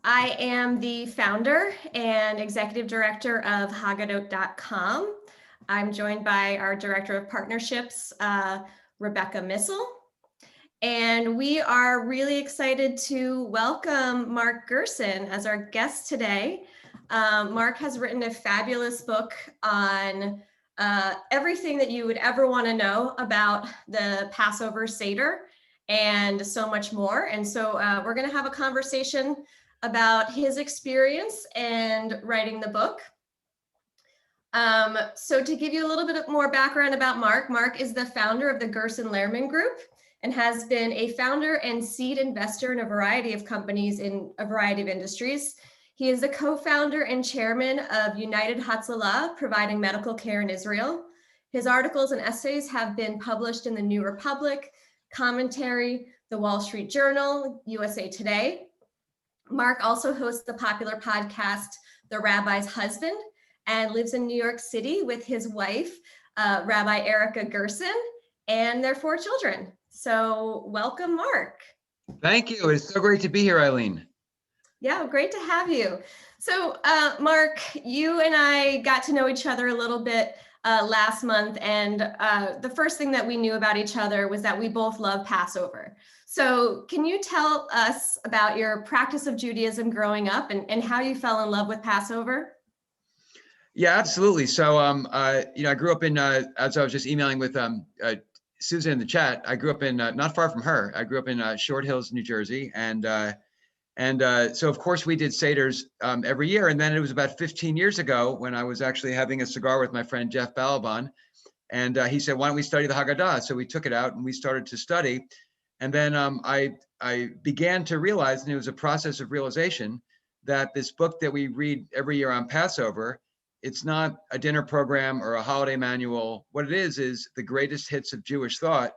I am the founder and executive director of hagadotcom. I'm joined by our director of partnerships, Rebecca Missel. And we are really excited to welcome Mark Gerson as our guest today. Mark has written a fabulous book on everything that you would ever want to know about the Passover Seder and so much more. And so we're going to have a conversation about his experience and writing the book. So to give you a little bit more background about Mark, Mark is the founder of the Gerson Lehrman Group and has been a founder and seed investor in a variety of companies in a variety of industries. He is the co-founder and chairman of United Hatzalah, providing medical care in Israel. His articles and essays have been published in the New Republic, Commentary, the Wall Street Journal, USA Today. Mark also hosts the popular podcast, The Rabbi's Husband, and lives in New York City with his wife, Rabbi Erica Gerson, and their 4 children. So welcome, Mark. Thank you. It's so great to be here, Eileen. Yeah, great to have you. So Mark, you and I got to know each other a little bit last month, and the first thing that we knew about each other was that we both love Passover. So can you tell us about your practice of Judaism growing up and how you fell in love with Passover? Yeah, absolutely. So, I grew up in, as I was just emailing with Susan in the chat, I grew up in, not far from her, I grew up in Short Hills, New Jersey. And so of course we did Seders every year. And then it was about 15 years ago when I was actually having a cigar with my friend, Jeff Balaban. And he said, why don't we study the Haggadah? So we took it out and we started to study. And then I began to realize, and it was a process of realization, that this book that we read every year on Passover, it's not a dinner program or a holiday manual. What it is the greatest hits of Jewish thought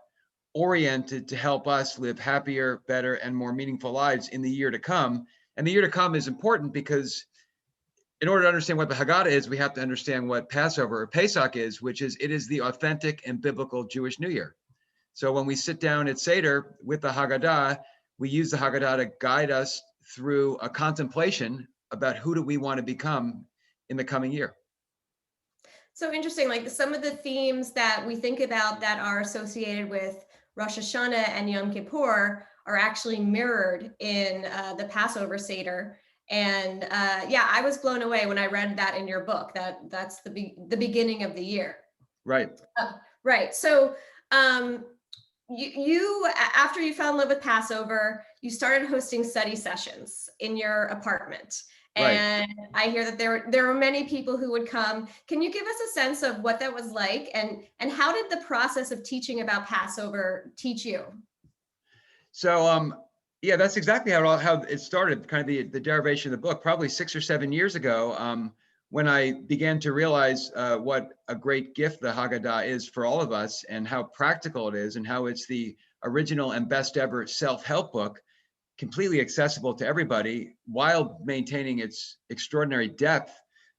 oriented to help us live happier, better, and more meaningful lives in the year to come. And the year to come is important because in order to understand what the Haggadah is, we have to understand what Passover or Pesach is, which is, it is the authentic and biblical Jewish New Year. So when we sit down at Seder with the Haggadah, we use the Haggadah to guide us through a contemplation about who do we want to become in the coming year. So interesting, like some of the themes that we think about that are associated with Rosh Hashanah and Yom Kippur are actually mirrored in the Passover Seder. And yeah, I was blown away when I read that in your book, that's the beginning of the year. Right. Right. So you after you fell in love with Passover, you started hosting study sessions in your apartment. And right. I hear that there were many people who would come. Can you give us a sense of what that was like, and how did the process of teaching about Passover teach you? So yeah, that's exactly how it started, kind of the derivation of the book, probably 6 or 7 years ago, when I began to realize what a great gift the Haggadah is for all of us, and how practical it is, and how it's the original and best ever self-help book, completely accessible to everybody while maintaining its extraordinary depth.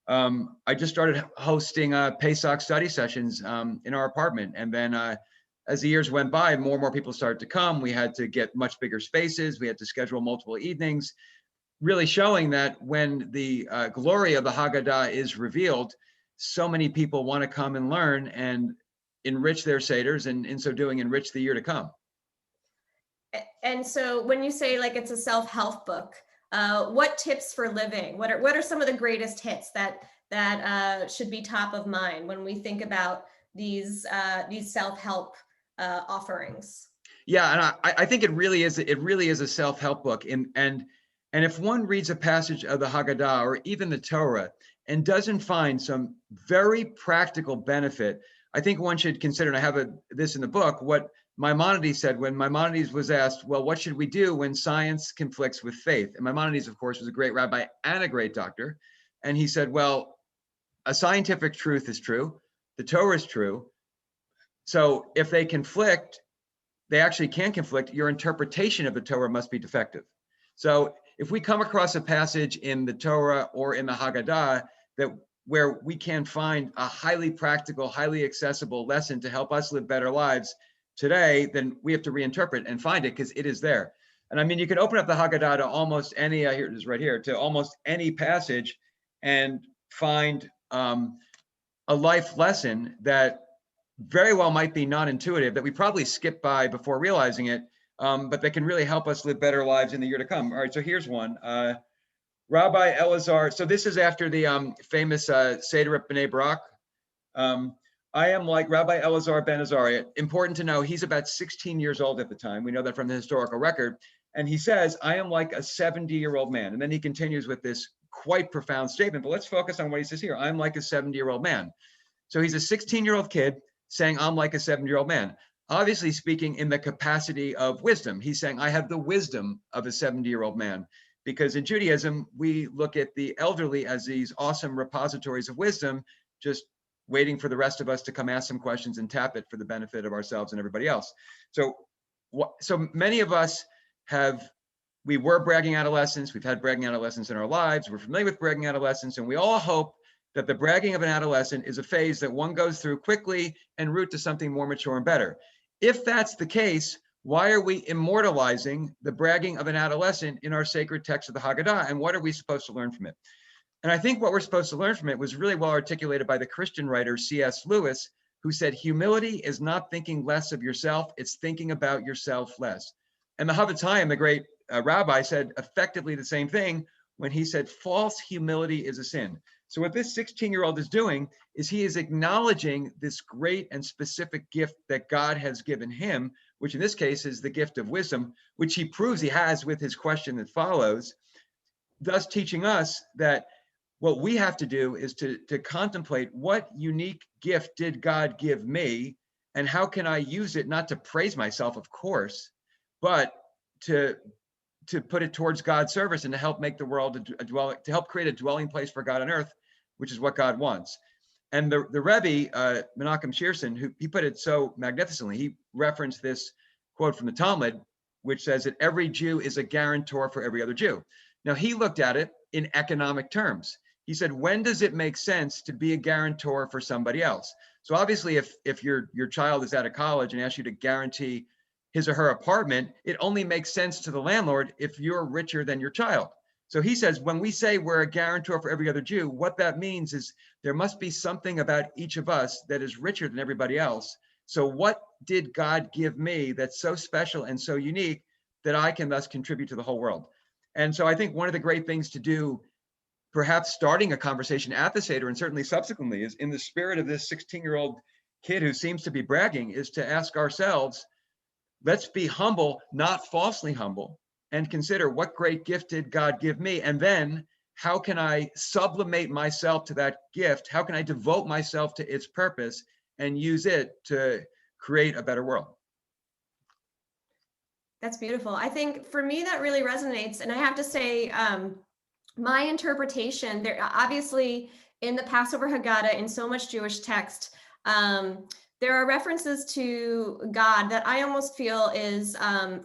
I just started hosting Pesach study sessions in our apartment. And then as the years went by, more and more people started to come. We had to get much bigger spaces. We had to schedule multiple evenings, really showing that when the glory of the Haggadah is revealed, so many people want to come and learn and enrich their Seders, and in so doing, enrich the year to come. And so when you say like it's a self-help book, what tips for living? What are some of the greatest hits that should be top of mind when we think about these self-help offerings? Yeah, and I think it really is a self-help book. And if one reads a passage of the Haggadah or even the Torah and doesn't find some very practical benefit, I think one should consider, and I have this in the book, what Maimonides said when Maimonides was asked, well, what should we do when science conflicts with faith? And Maimonides, of course, was a great rabbi and a great doctor. And he said, well, a scientific truth is true. The Torah is true. So if they conflict, they actually can conflict. Your interpretation of the Torah must be defective. So if we come across a passage in the Torah or in the Haggadah where we can find a highly practical, highly accessible lesson to help us live better lives today, then we have to reinterpret and find it because it is there. And I mean, you can open up the Haggadah to almost any, here it is right here, to almost any passage and find a life lesson that very well might be non-intuitive, that we probably skip by before realizing it, but that can really help us live better lives in the year to come. All right, so here's one. Rabbi Elazar, so this is after the famous Seder at Bnei Barak. I am like Rabbi Elazar ben Azariah. Important to know, he's about 16 years old at the time. We know that from the historical record. And he says, I am like a 70-year-old man. And then he continues with this quite profound statement, but let's focus on what he says here. I'm like a 70-year-old man. So he's a 16-year-old kid saying, I'm like a 70-year-old man. Obviously speaking in the capacity of wisdom. He's saying, I have the wisdom of a 70-year-old man. Because in Judaism, we look at the elderly as these awesome repositories of wisdom, just waiting for the rest of us to come ask some questions and tap it for the benefit of ourselves and everybody else. So many of us we were bragging adolescents, we've had bragging adolescents in our lives, we're familiar with bragging adolescents, and we all hope that the bragging of an adolescent is a phase that one goes through quickly en route to something more mature and better. If that's the case, why are we immortalizing the bragging of an adolescent in our sacred text of the Haggadah, and what are we supposed to learn from it? And I think what we're supposed to learn from it was really well articulated by the Christian writer C.S. Lewis, who said, humility is not thinking less of yourself, it's thinking about yourself less. And the hagadotcom, the great rabbi, said effectively the same thing when he said, false humility is a sin. So what this 16-year-old is doing is he is acknowledging this great and specific gift that God has given him, which in this case is the gift of wisdom, which he proves he has with his question that follows, thus teaching us that what we have to do is to contemplate what unique gift did God give me, and how can I use it, not to praise myself, of course, but to put it towards God's service and to help make the world to help create a dwelling place for God on earth, which is what God wants. And the Rebbe, Menachem Shearson, who he put it so magnificently, he referenced this quote from the Talmud, which says that every Jew is a guarantor for every other Jew. Now, he looked at it in economic terms. He said, when does it make sense to be a guarantor for somebody else? So obviously, if your child is out of college and asks you to guarantee his or her apartment, it only makes sense to the landlord if you're richer than your child. So he says, when we say we're a guarantor for every other Jew, what that means is there must be something about each of us that is richer than everybody else. So what did God give me that's so special and so unique that I can thus contribute to the whole world? And so I think one of the great things to do, perhaps starting a conversation at the Seder and certainly subsequently, is in the spirit of this 16-year-old kid who seems to be bragging, is to ask ourselves, let's be humble, not falsely humble, and consider what great gift did God give me? And then how can I sublimate myself to that gift? How can I devote myself to its purpose and use it to create a better world? That's beautiful. I think for me, that really resonates. And I have to say, my interpretation there, obviously in the Passover Haggadah, in so much Jewish text, there are references to God that I almost feel is,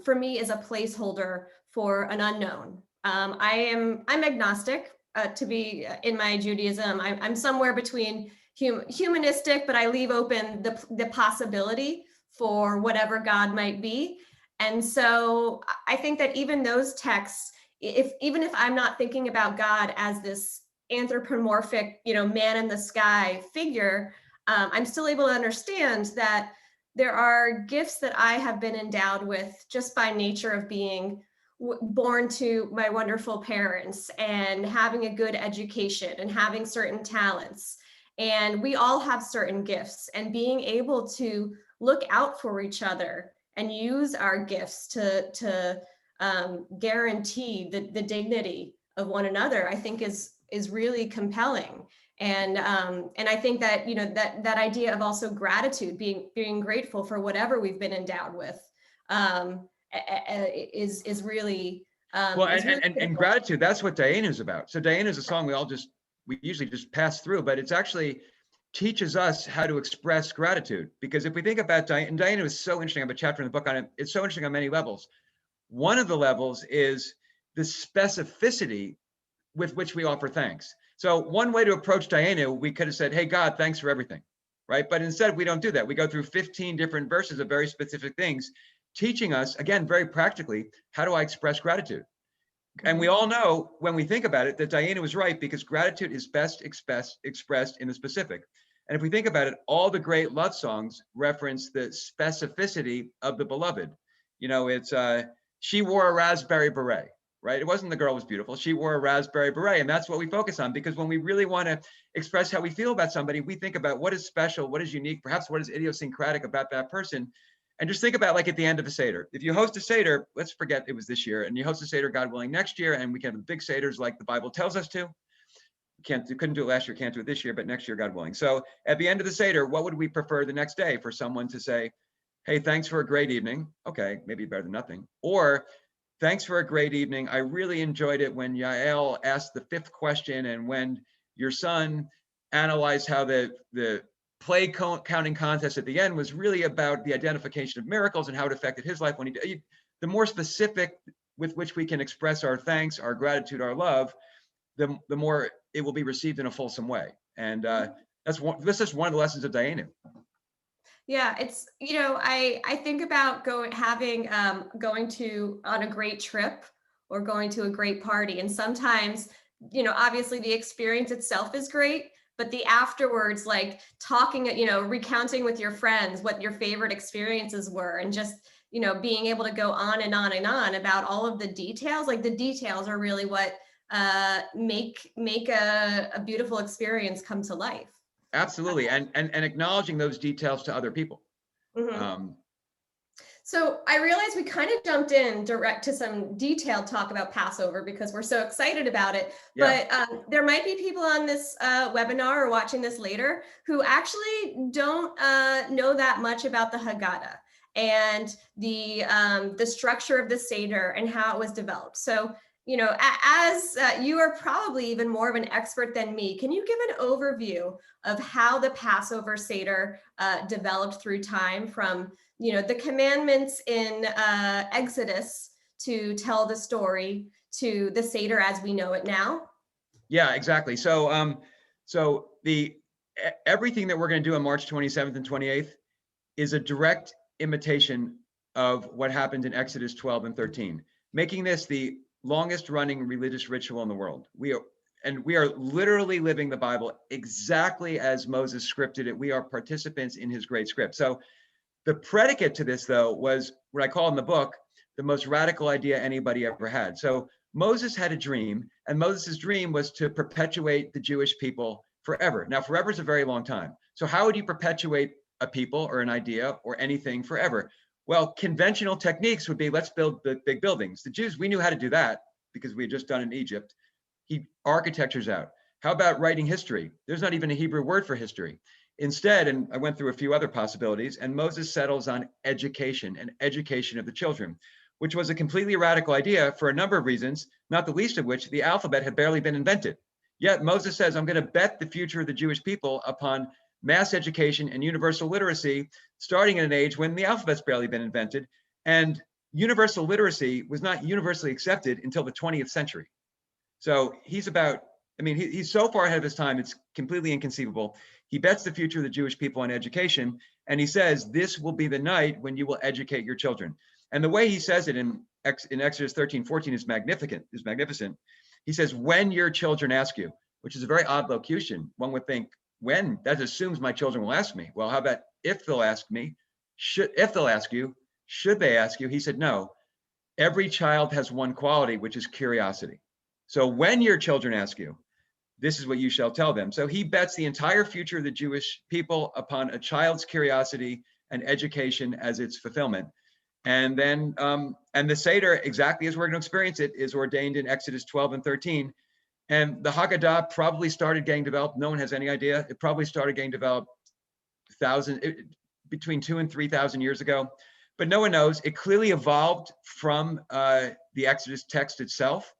for me, is a placeholder for an unknown. I'm agnostic to be in my Judaism. I'm somewhere between humanistic, but I leave open the possibility for whatever God might be. And so I think that even those texts, even if I'm not thinking about God as this anthropomorphic, man in the sky figure, I'm still able to understand that there are gifts that I have been endowed with just by nature of being born to my wonderful parents and having a good education and having certain talents. And we all have certain gifts, and being able to look out for each other and use our gifts to guarantee the dignity of one another, I think is really compelling. And I think that that idea of also gratitude, being grateful for whatever we've been endowed with, is really well, and gratitude. That's what Dayenu is about. So Dayenu is a song we usually just pass through, but it's actually teaches us how to express gratitude. Because if we think about Dayenu, and Dayenu is so interesting. I have a chapter in the book on it. It's so interesting on many levels. One of the levels is the specificity with which we offer thanks. So one way to approach Dayenu, we could have said, hey, God, thanks for everything, right? But instead, we don't do that. We go through 15 different verses of very specific things. teaching us, again, very practically, how do I express gratitude? And we all know, when we think about it, that Diana was right, because gratitude is best expressed in the specific. And if we think about it, all the great love songs reference the specificity of the beloved. You know, it's she wore a raspberry beret, right? It wasn't the girl was beautiful. She wore a raspberry beret. And that's what we focus on, because when we really want to express how we feel about somebody, we think about what is special, what is unique, perhaps what is idiosyncratic about that person. And just think about, like, at the end of a Seder. If you host a Seder, let's forget it was this year, and you host a Seder, God willing, next year, and we can have big Seders like the Bible tells us to. Couldn't do it last year, can't do it this year, but next year, God willing. So at the end of the Seder, what would we prefer the next day? For someone to say, hey, thanks for a great evening. Okay, maybe better than nothing. Or, thanks for a great evening. I really enjoyed it when Yael asked the 5th question, and when your son analyzed how the play counting contest at the end was really about the identification of miracles and how it affected his life. The more specific with which we can express our thanks, our gratitude, our love, the more it will be received in a fulsome way. And this is one of the lessons of Diana. Yeah, it's, I think about going to on a great trip or going to a great party. And sometimes, obviously the experience itself is great, but the afterwards, like talking, recounting with your friends what your favorite experiences were, and just, being able to go on and on and on about all of the details. Like, the details are really what make a beautiful experience come to life. Absolutely. And acknowledging those details to other people. Mm-hmm. So I realized we kind of jumped in direct to some detailed talk about Passover because we're so excited about it. Yeah. But there might be people on this webinar or watching this later who actually don't know that much about the Haggadah and the structure of the Seder and how it was developed. So, as you are probably even more of an expert than me, can you give an overview of how the Passover Seder developed through time, from the commandments in Exodus to tell the story to the Seder as we know it now? Yeah, exactly. So everything that we're going to do on March 27th and 28th is a direct imitation of what happened in Exodus 12 and 13, making this the longest running religious ritual in the world. We are literally living the Bible exactly as Moses scripted it. We are participants in his great script. So the predicate to this, though, was what I call in the book the most radical idea anybody ever had. So Moses had a dream, and Moses's dream was to perpetuate the Jewish people forever. Now, forever is a very long time. So how would you perpetuate a people or an idea or anything forever? Well, conventional techniques would be, let's build big buildings. The Jews, we knew how to do that because we had just done it in Egypt. Architecture's out. How about writing history? There's not even a Hebrew word for history. Instead, and I went through a few other possibilities, and Moses settles on education and education of the children, which was a completely radical idea for a number of reasons, not the least of which the alphabet had barely been invented. Yet Moses says, I'm going to bet the future of the Jewish people upon mass education and universal literacy, starting at an age when the alphabet's barely been invented. And universal literacy was not universally accepted until the 20th century. So he's so far ahead of his time, it's completely inconceivable. He bets the future of the Jewish people on education, and he says, this will be the night when you will educate your children. And the way he says it in Exodus 13:14 is magnificent. He says, when your children ask you, which is a very odd locution. One would think, when? That assumes my children will ask me. Well, how about if they'll ask me? If they'll ask you, should they ask you? He said, no. Every child has one quality, which is curiosity. So when your children ask you, this is what you shall tell them. So he bets the entire future of the Jewish people upon a child's curiosity and education as its fulfillment. And then, and the Seder, exactly as we're going to experience it, is ordained in Exodus 12 and 13. And the Haggadah probably started getting developed. No one has any idea. It probably started getting developed between 2,000 and 3,000 years ago, but no one knows. It clearly evolved from the Exodus text itself,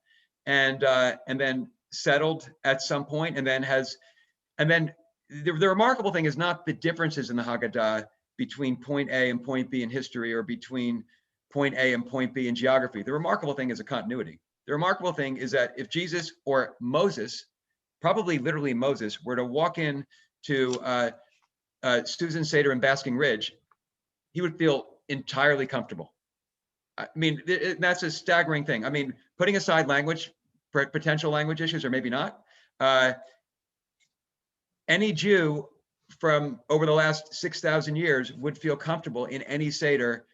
and then settled at some point, and then the remarkable thing is not the differences in the Haggadah between point A and point B in history, or between point A and point B in geography. The remarkable thing is a continuity. The remarkable thing is that if Jesus or Moses, probably literally Moses, were to walk in to Susan Seder in Basking Ridge, he would feel entirely comfortable. I mean, that's a staggering thing. I mean, putting aside language, potential language issues, or maybe not, any Jew from over the last 6,000 years would feel comfortable in any Seder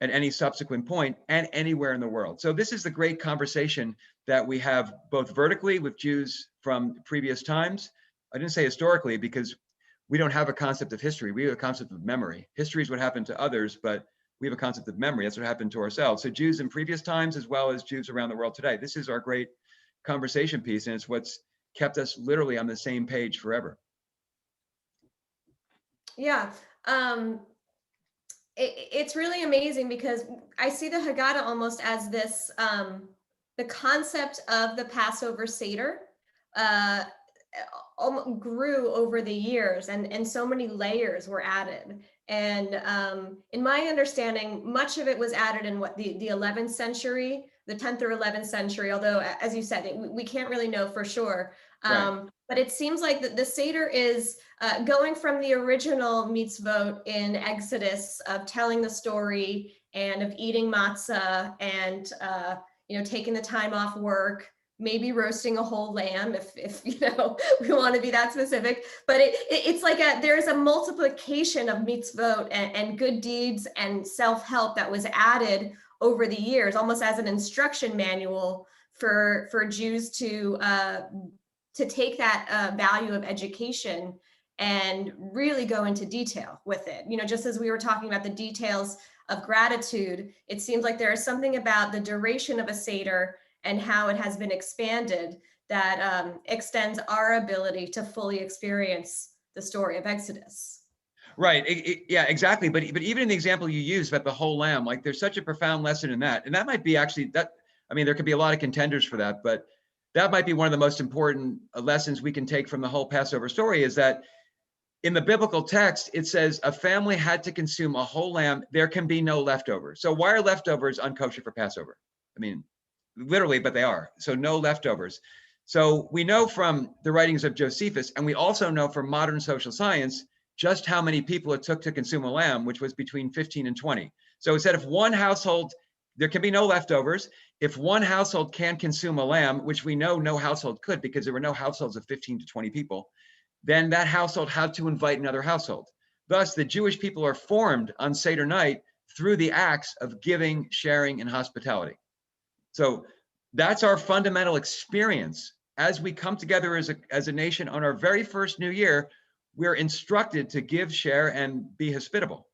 at any subsequent point and anywhere in the world. So this is the great conversation that we have both vertically with Jews from previous times. I didn't say historically because we don't have a concept of history. We have a concept of memory. History is what happened to others, but we have a concept of memory. That's what happened to ourselves. So Jews in previous times, as well as Jews around the world today. This is our great conversation piece, and it's what's kept us literally on the same page forever. Yeah. It's really amazing because I see the Haggadah almost as this, the concept of the Passover Seder grew over the years, and so many layers were added. And in my understanding, much of it was added in what the 11th century, the 10th or 11th century, although as you said, we can't really know for sure. Right. But it seems like the Seder is going from the original mitzvot in Exodus of telling the story and of eating matzah and taking the time off work, maybe roasting a whole lamb if we want to be that specific. But it's like there's a multiplication of mitzvot and good deeds and self-help that was added over the years, almost as an instruction manual for Jews to take that value of education and really go into detail with it. Just as we were talking about the details of gratitude, it seems like there is something about the duration of a Seder and how it has been expanded that extends our ability to fully experience the story of Exodus. Right. Yeah, exactly. But even in the example you used about the whole lamb, like there's such a profound lesson in that. And that might be actually that, I mean, there could be a lot of contenders for that, but that might be one of the most important lessons we can take from the whole Passover story is that in the biblical text, it says a family had to consume a whole lamb. There can be no leftovers. So why are leftovers unkosher for Passover? I mean, literally, but they are. So no leftovers. So we know from the writings of Josephus, and we also know from modern social science, just how many people it took to consume a lamb, which was between 15 and 20. So it said if one household, there can be no leftovers. If one household can consume a lamb, which we know no household could because there were no households of 15 to 20 people, then that household had to invite another household. Thus, the Jewish people are formed on Seder night through the acts of giving, sharing, and hospitality. So that's our fundamental experience. As we come together as a nation on our very first new year, we're instructed to give, share, and be hospitable.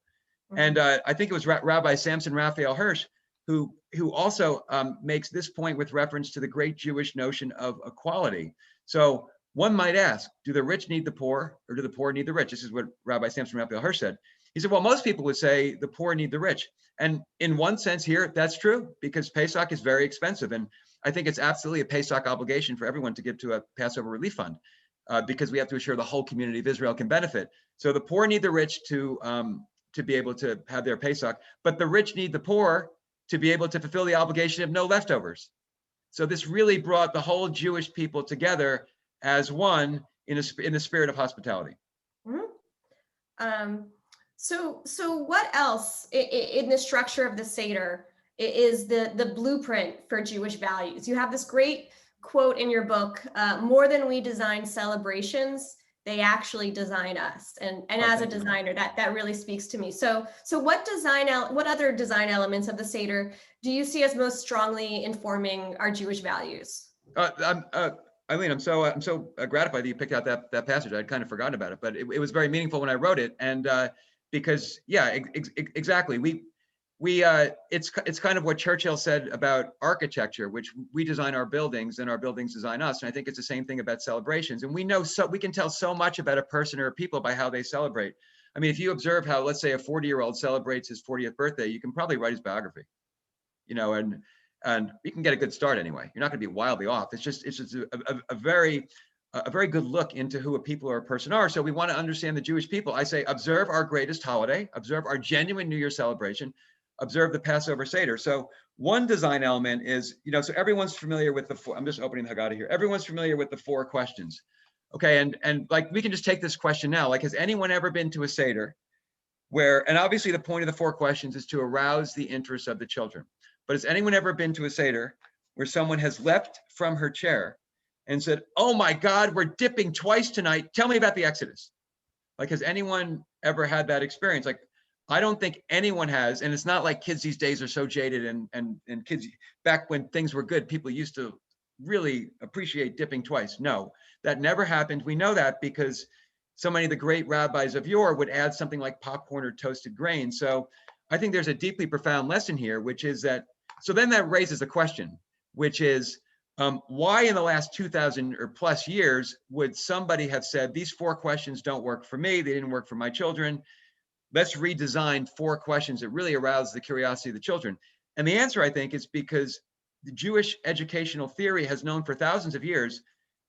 Mm-hmm. And I think it was Rabbi Samson Raphael Hirsch who also makes this point with reference to the great Jewish notion of equality. So one might ask, do the rich need the poor, or do the poor need the rich? This is what Rabbi Samson Raphael Hirsch said. He said, well, most people would say the poor need the rich. And in one sense here, that's true, because Pesach is very expensive. And I think it's absolutely a Pesach obligation for everyone to give to a Passover relief fund, because we have to assure the whole community of Israel can benefit. So the poor need the rich to be able to have their Pesach, but the rich need the poor to be able to fulfill the obligation of no leftovers. So this really brought the whole Jewish people together as one in the spirit of hospitality. Mm-hmm. So what else in the structure of the Seder is the blueprint for Jewish values? You have this great quote in your book, more than we design celebrations, they actually design us. And as a designer, that really speaks to me. So what other design elements of the Seder do you see as most strongly informing our Jewish values? Eileen, I'm so gratified that you picked out that passage. I'd kind of forgotten about it, but it was very meaningful when I wrote it. And because exactly, it's kind of what Churchill said about architecture, which we design our buildings and our buildings design us. And I think it's the same thing about celebrations. And we can tell so much about a person or a people by how they celebrate. I mean, if you observe how, let's say, a 40-year-old celebrates his 40th birthday, you can probably write his biography, and you can get a good start anyway. You're not going to be wildly off. It's just a very good look into who a people or a person are. So we want to understand the Jewish people. I say, observe our greatest holiday, observe our genuine New Year celebration, observe the Passover Seder. So one design element is, so everyone's familiar with I'm just opening the Haggadah here. Everyone's familiar with the 4 questions. Okay, and like we can just take this question now. Like, has anyone ever been to a Seder and obviously the point of the 4 questions is to arouse the interest of the children. but has anyone ever been to a Seder where someone has leapt from her chair and said, "Oh my God, we're dipping twice tonight. Tell me about the Exodus"? Like, has anyone ever had that experience? Like, I don't think anyone has. And it's not like kids these days are so jaded, and kids back when things were good, people used to really appreciate dipping twice. No, that never happened. We know that because so many of the great rabbis of yore would add something like popcorn or toasted grain. So I think there's a deeply profound lesson here, which is that, so then that raises a question, which is, why in the last 2,000 or plus years would somebody have said, these 4 questions don't work for me, they didn't work for my children, let's redesign 4 questions that really arouse the curiosity of the children? And the answer, I think, is because the Jewish educational theory has known for thousands of years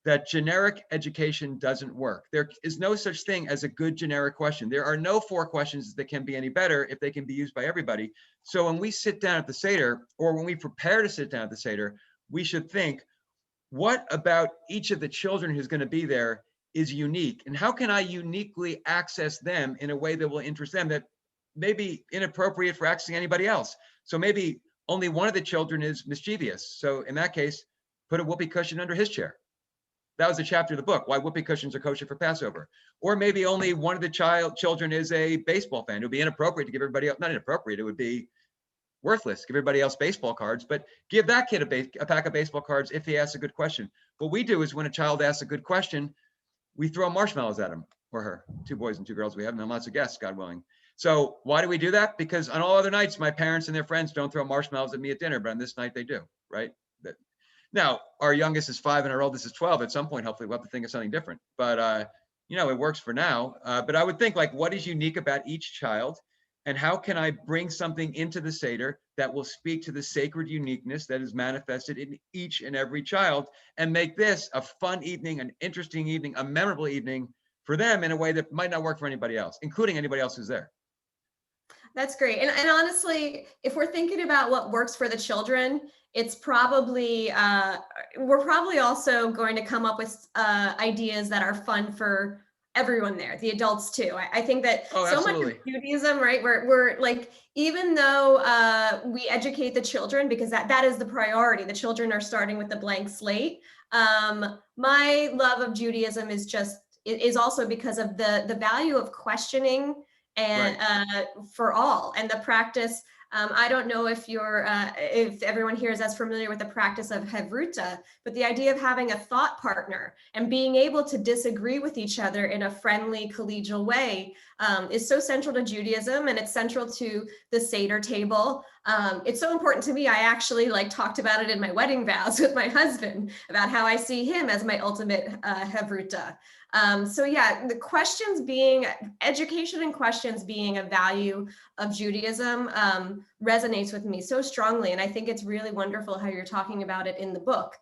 that generic education doesn't work. There is no such thing as a good generic question. There are no 4 questions that can be any better if they can be used by everybody. So when we sit down at the Seder, or when we prepare to sit down at the Seder, we should think, what about each of the children who's going to be there is unique? And how can I uniquely access them in a way that will interest them, that may be inappropriate for accessing anybody else? So maybe only one of the children is mischievous. So in that case, put a whoopee cushion under his chair. That was a chapter of the book, why whoopee cushions are kosher for Passover. Or maybe only one of the children is a baseball fan. It would be inappropriate to give everybody else, not inappropriate, it would be worthless, give everybody else baseball cards, but give that kid a pack of baseball cards if he asks a good question. What we do is, when a child asks a good question, we throw marshmallows at him or her. 2 boys and 2 girls we have, and lots of guests, God willing. So why do we do that? Because on all other nights, my parents and their friends don't throw marshmallows at me at dinner, but on this night they do, right? Now, our youngest is 5 and our oldest is 12. At some point, hopefully we'll have to think of something different, but it works for now. But I would think, like, what is unique about each child? And how can I bring something into the Seder that will speak to the sacred uniqueness that is manifested in each and every child, and make this a fun evening, an interesting evening, a memorable evening for them in a way that might not work for anybody else, including anybody else who's there. That's great. And honestly, if we're thinking about what works for the children, it's probably, we're probably also going to come up with ideas that are fun for everyone there, the adults too. I think that so much of Judaism, right? We're like, even though we educate the children, because that is the priority, the children are starting with the blank slate. My love of Judaism is also because of the value of questioning, and for all, and the practice. I don't know if if everyone here is as familiar with the practice of Havruta, but the idea of having a thought partner and being able to disagree with each other in a friendly, collegial way is so central to Judaism, and it's central to the Seder table. It's so important to me. I actually talked about it in my wedding vows with my husband, about how I see him as my ultimate Havruta. So yeah, the questions being, education and questions being a value of Judaism resonates with me so strongly. And I think it's really wonderful how you're talking about it in the book.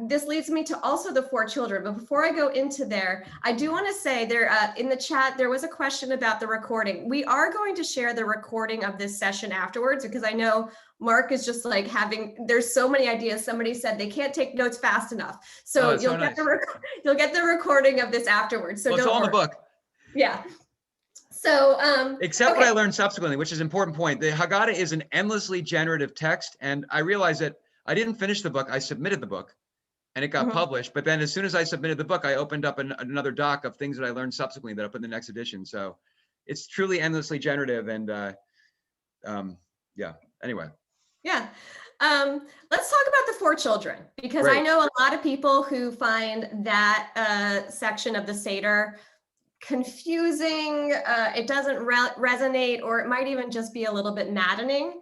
This leads me to also the 4 children. But before I go into there, I do want to say there in the chat, there was a question about the recording. We are going to share the recording of this session afterwards, because I know Mark is just there's so many ideas. Somebody said they can't take notes fast enough. So you'll get the recording of this afterwards. So it's all in the book. Yeah. So except what I learned subsequently, which is an important point. The Haggadah is an endlessly generative text. And I realized that I didn't finish the book. I submitted the book and it got published. But then as soon as I submitted the book, I opened up another doc of things that I learned subsequently that I put in the next edition. So it's truly endlessly generative. And anyway. Yeah. Let's talk about the 4 children, because I know a lot of people who find that section of the Seder confusing. It doesn't resonate, or it might even just be a little bit maddening.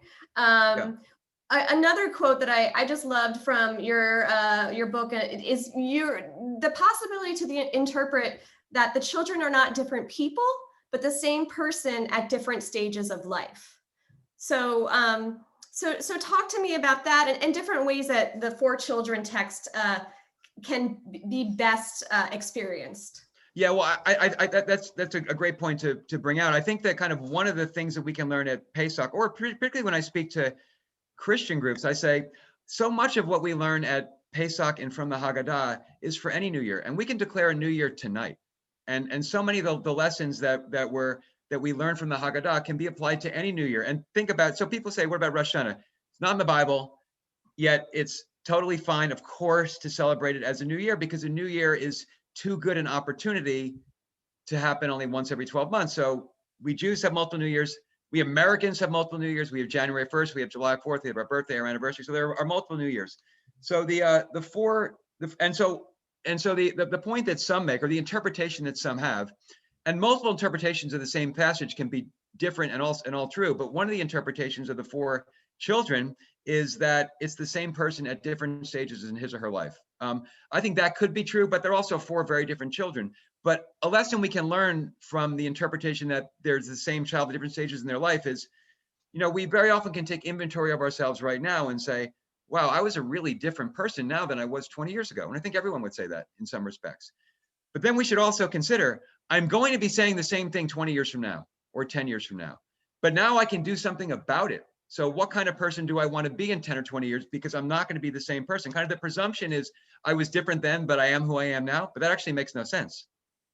Another quote that I just loved from your book is the possibility to interpret that the children are not different people, but the same person at different stages of life. So so talk to me about that, and different ways that the 4 children text can be best experienced. Yeah, well, that's a great point to bring out. I think that kind of one of the things that we can learn at Pesach, or particularly when I speak to Christian groups, I say so much of what we learn at Pesach and from the Haggadah is for any new year, and we can declare a new year tonight. And so many of the lessons that were that we learn from the Haggadah can be applied to any new year. And think about, so people say, what about Rosh Hashanah? It's not in the Bible, yet it's totally fine, of course, to celebrate it as a new year, because a new year is too good an opportunity to happen only once every 12 months. So we Jews have multiple New Years. We Americans have multiple New Years. We have January 1st, we have July 4th, we have our birthday, our anniversary. So there are multiple New Years. So the point that some make, or the interpretation that some have, and multiple interpretations of the same passage can be different and all true, but one of the interpretations of the 4 children is that it's the same person at different stages in his or her life. I think that could be true, but they're also 4 very different children. But a lesson we can learn from the interpretation that there's the same child at different stages in their life is, we very often can take inventory of ourselves right now and say, wow, I was a really different person now than I was 20 years ago. And I think everyone would say that in some respects. But then we should also consider, I'm going to be saying the same thing 20 years from now or 10 years from now, but now I can do something about it. So what kind of person do I want to be in 10 or 20 years? Because I'm not going to be the same person. Kind of the presumption is I was different then, but I am who I am now. But that actually makes no sense,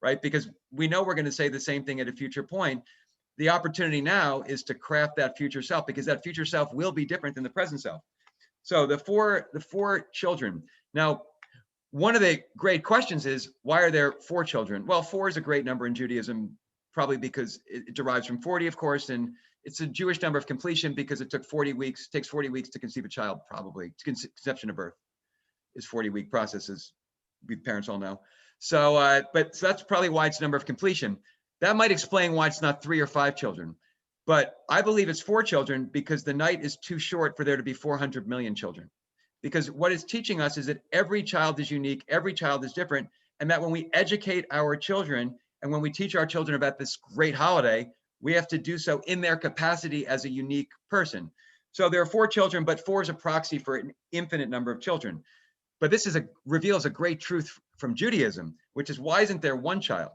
right? Because we know we're going to say the same thing at a future point. The opportunity now is to craft that future self, because that future self will be different than the present self. So the four children. Now, one of the great questions is, why are there 4 children? Well, 4 is a great number in Judaism, probably because it derives from 40, of course, and it's a Jewish number of completion because it takes 40 weeks to conceive a child, probably. Conception of birth is 40-week process, as we parents all know. So, so that's probably why it's a number of completion. That might explain why it's not 3 or 5 children. But I believe it's 4 children because the night is too short for there to be 400 million children. Because what it's teaching us is that every child is unique, every child is different, and that when we educate our children and when we teach our children about this great holiday, we have to do so in their capacity as a unique person. So there are 4 children, but 4 is a proxy for an infinite number of children. But this reveals a great truth from Judaism, which is, why isn't there 1 child?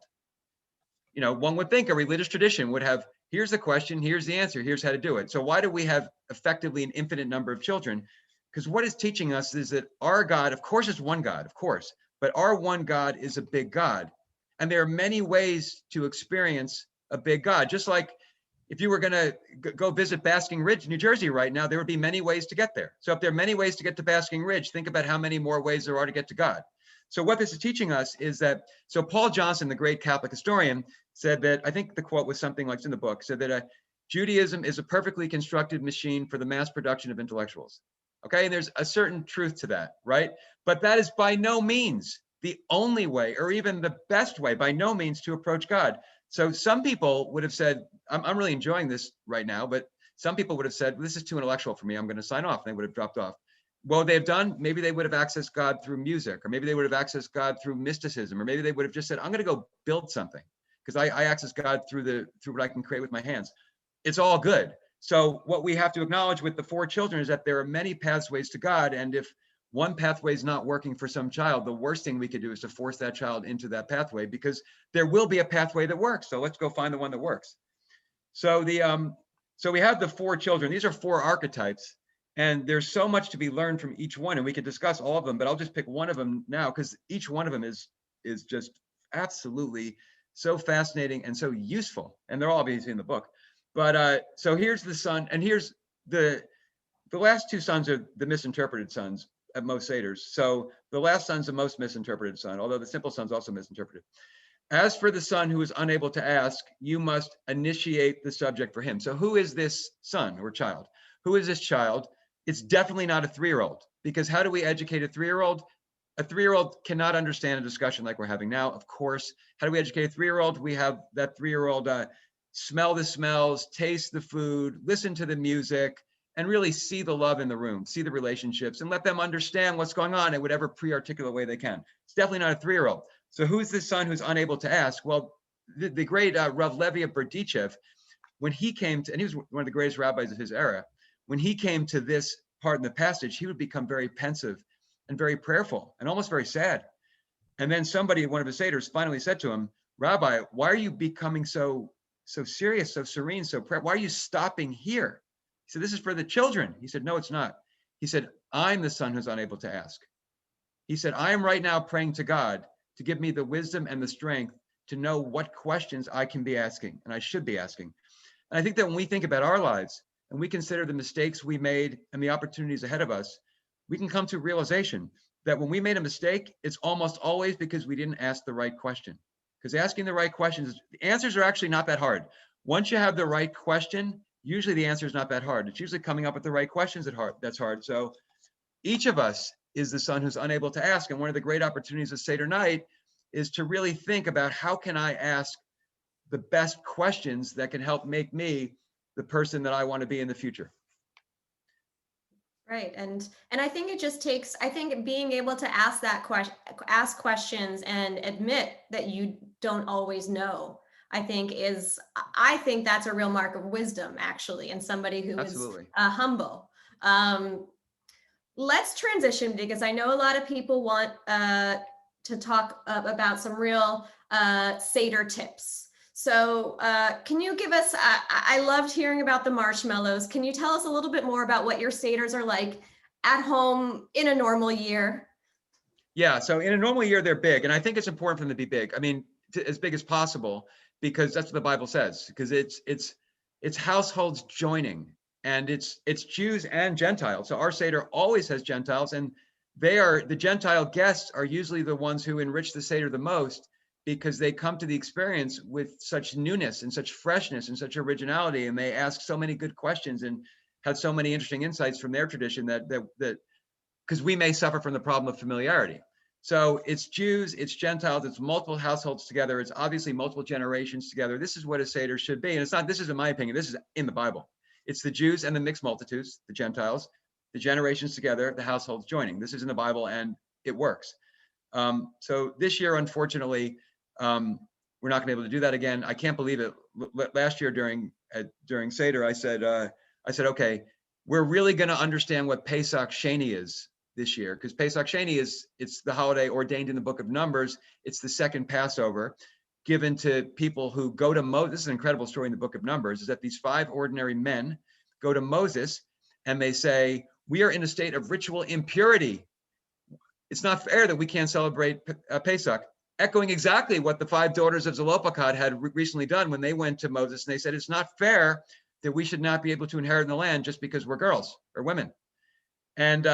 One would think a religious tradition would have, here's the question, here's the answer, here's how to do it. So why do we have effectively an infinite number of children? Because what it's teaching us is that our God, of course, is one God, of course, but our one God is a big God. And there are many ways to experience a big God. Just like if you were going to go visit Basking Ridge, New Jersey right now, there would be many ways to get there. So if there are many ways to get to Basking Ridge, think about how many more ways there are to get to God. So what this is teaching us is that, so Paul Johnson, the great Catholic historian, said that, I think the quote was something like, it's in the book, said that Judaism is a perfectly constructed machine for the mass production of intellectuals. Okay, and there's a certain truth to that, right? But that is by no means the only way, or even the best way, by no means, to approach God. So some people would have said, I'm really enjoying this right now, but some people would have said, this is too intellectual for me, I'm going to sign off. And they would have dropped off. What they've done, maybe they would have accessed God through music, or maybe they would have accessed God through mysticism, or maybe they would have just said, I'm going to go build something, because I access God through what I can create with my hands. It's all good. So what we have to acknowledge with the 4 children is that there are many pathways to God. And if one pathway is not working for some child, the worst thing we could do is to force that child into that pathway, because there will be a pathway that works. So let's go find the one that works. So so we have the 4 children. These are 4 archetypes, and there's so much to be learned from each one, and we could discuss all of them, but I'll just pick one of them now, because each one of them is just absolutely so fascinating and so useful, and they're all obviously in the book. But so here's the son, and here's the last 2 sons are the misinterpreted sons at most Seders. So the last son's the most misinterpreted son, although the simple son's also misinterpreted. As for the son who is unable to ask, you must initiate the subject for him. So who is this son or child? Who is this child? It's definitely not a 3-year-old, because how do we educate a 3-year-old? A 3-year-old cannot understand a discussion like we're having now, of course. How do we educate a 3-year-old? We have that 3-year-old smell the smells, taste the food, listen to the music, and really see the love in the room, see the relationships, and let them understand what's going on in whatever pre-articulate way they can. It's definitely not a 3-year-old. So who's the son who's unable to ask? Well, the great Rav Levi of Berdichev, when he came to, and he was one of the greatest rabbis of his era, when he came to this part in the passage, he would become very pensive and very prayerful and almost very sad. And then somebody, one of his Seders, finally said to him, Rabbi, why are you becoming so serious, so serene, so why are you stopping here? He said, this is for the children. He said, no, it's not. He said, I'm the son who's unable to ask. He said, I am right now praying to God to give me the wisdom and the strength to know what questions I can be asking and I should be asking. And I think that when we think about our lives and we consider the mistakes we made and the opportunities ahead of us, we can come to a realization that when we made a mistake, it's almost always because we didn't ask the right question. Because asking the right questions, the answers are actually not that hard. Once you have the right question, usually the answer is not that hard. It's usually coming up with the right questions that's hard. So each of us is the son who's unable to ask. And one of the great opportunities of Seder night is to really think about how can I ask the best questions that can help make me the person that I want to be in the future. Right. And I think it just takes, I think being able to ask ask questions and admit that you don't always know, I think that's a real mark of wisdom, actually, and somebody who Absolutely. is humble. Let's transition, because I know a lot of people want to talk about some real Seder tips. So can you give us, I loved hearing about the marshmallows. Can you tell us a little bit more about what your Seders are like at home in a normal year? Yeah, so in a normal year, they're big. And I think it's important for them to be big. I mean, as big as possible, because that's what the Bible says, because it's households joining, and it's Jews and Gentiles. So our Seder always has Gentiles, and the Gentile guests are usually the ones who enrich the Seder the most, because they come to the experience with such newness and such freshness and such originality, and they ask so many good questions and had so many interesting insights from their tradition that because we may suffer from the problem of familiarity. So it's Jews, it's Gentiles, it's multiple households together, it's obviously multiple generations together. This is what a Seder should be. And it's not, this is in my opinion, this is in the Bible. It's the Jews and the mixed multitudes, the Gentiles, the generations together, the households joining. This is in the Bible and it works. So this year, unfortunately, we're not gonna be able to do that again. I can't believe it. Last year during Seder, I said, okay, we're really gonna understand what Pesach Sheni is this year, because Pesach Sheni it's the holiday ordained in the book of Numbers. It's the second Passover given to people who go to Moses. This is an incredible story in the book of Numbers, is that these 5 ordinary men go to Moses and they say, we are in a state of ritual impurity. It's not fair that we can't celebrate Pesach, echoing exactly what the 5 daughters of Zelophehad had recently done when they went to Moses, and they said, it's not fair that we should not be able to inherit the land just because we're girls or women. And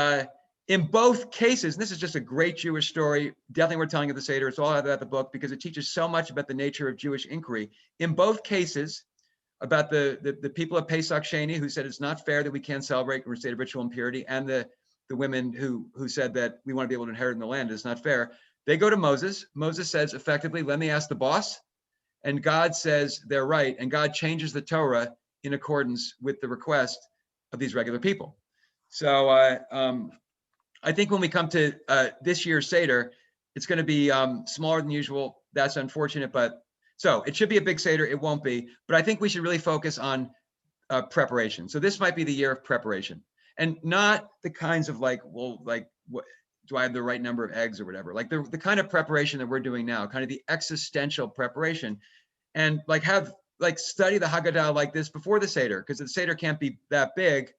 in both cases, and this is just a great Jewish story, definitely we're telling at the Seder, it's all about the book because it teaches so much about the nature of Jewish inquiry. In both cases, about the people of Pesach Sheni who said it's not fair that we can't celebrate in a state of ritual impurity, and the women who said that we want to be able to inherit in the land, it's not fair. They go to Moses. Moses says effectively, let me ask the boss. And God says they're right. And God changes the Torah in accordance with the request of these regular people. So I think when we come to this year's Seder, it's going to be smaller than usual. That's unfortunate, but so it should be a big Seder. It won't be, but I think we should really focus on preparation. So this might be the year of preparation, and not the kinds of what do I have the right number of eggs or whatever, like the kind of preparation that we're doing now, kind of the existential preparation, and study the Haggadah like this before the Seder, because the Seder can't be that big.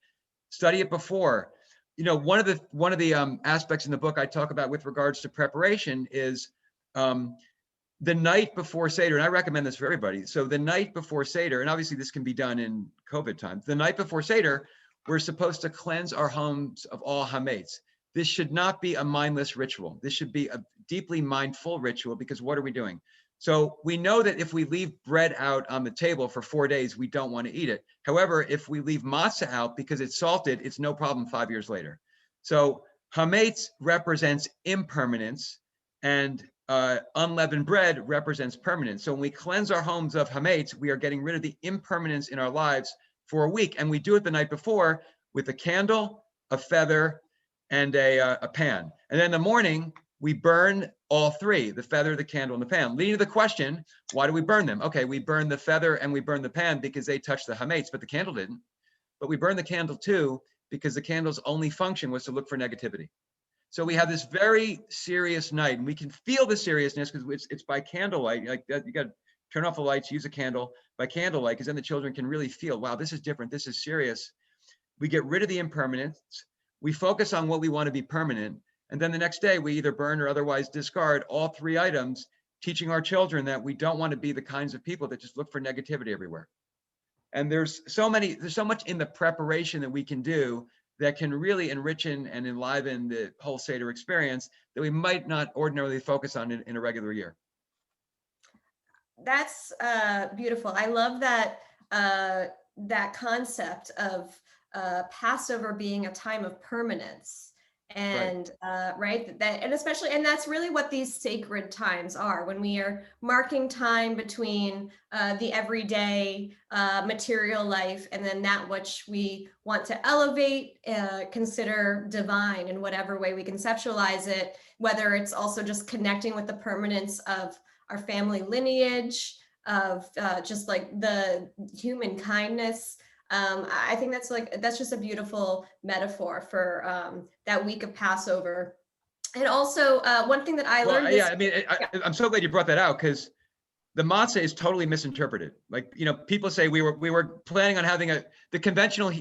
Study it before. You know, one of the aspects in the book I talk about with regards to preparation is the night before Seder, and I recommend this for everybody. So the night before Seder, and obviously this can be done in COVID times, the night before Seder, we're supposed to cleanse our homes of all hametz. This should not be a mindless ritual. This should be a deeply mindful ritual, because what are we doing? So we know that if we leave bread out on the table for 4 days, we don't want to eat it. However, if we leave matzah out because it's salted, it's no problem 5 years later. So hametz represents impermanence, and unleavened bread represents permanence. So when we cleanse our homes of hametz, we are getting rid of the impermanence in our lives for a week. And we do it the night before with a candle, a feather, and a pan. And then in the morning, we burn all 3, the feather, the candle, and the pan. Leading to the question, why do we burn them? Okay, we burn the feather and we burn the pan because they touch the hametz, but the candle didn't. But we burn the candle too because the candle's only function was to look for negativity. So we have this very serious night, and we can feel the seriousness because it's by candlelight. Like you got to turn off the lights, use a candle by candlelight, because then the children can really feel, wow, this is different, this is serious. We get rid of the impermanence. We focus on what we want to be permanent. And then the next day we either burn or otherwise discard all 3 items teaching our children that we don't want to be the kinds of people that just look for negativity everywhere. And there's so much in the preparation that we can do that can really enrich and enliven the whole Seder experience that we might not ordinarily focus on in a regular year. That's beautiful. I love that that concept of Passover being a time of permanence, and right, that, and especially, and that's really what these sacred times are, when we are marking time between the everyday material life and then that which we want to elevate, consider divine in whatever way we conceptualize it, whether it's also just connecting with the permanence of our family lineage, of just like the human kindness. I think that's just a beautiful metaphor for that week of Passover. And also one thing that I learned. Yeah, I mean, I'm so glad you brought that out, because the matzah is totally misinterpreted. Like, people say we were planning on having the conventional,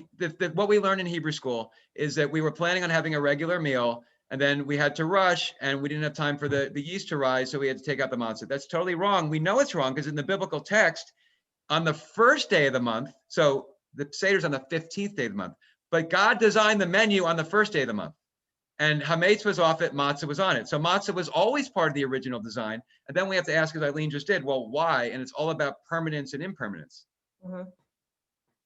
what we learned in Hebrew school is that we were planning on having a regular meal, and then we had to rush and we didn't have time for the yeast to rise, so we had to take out the matzah. That's totally wrong. We know it's wrong because in the biblical text, on the first day of the month, so the Seder's on the 15th day of the month, but God designed the menu on the first day of the month. And hametz was off it, matzah was on it. So matzah was always part of the original design. And then we have to ask, as Eileen just did, well, why? And it's all about permanence and impermanence,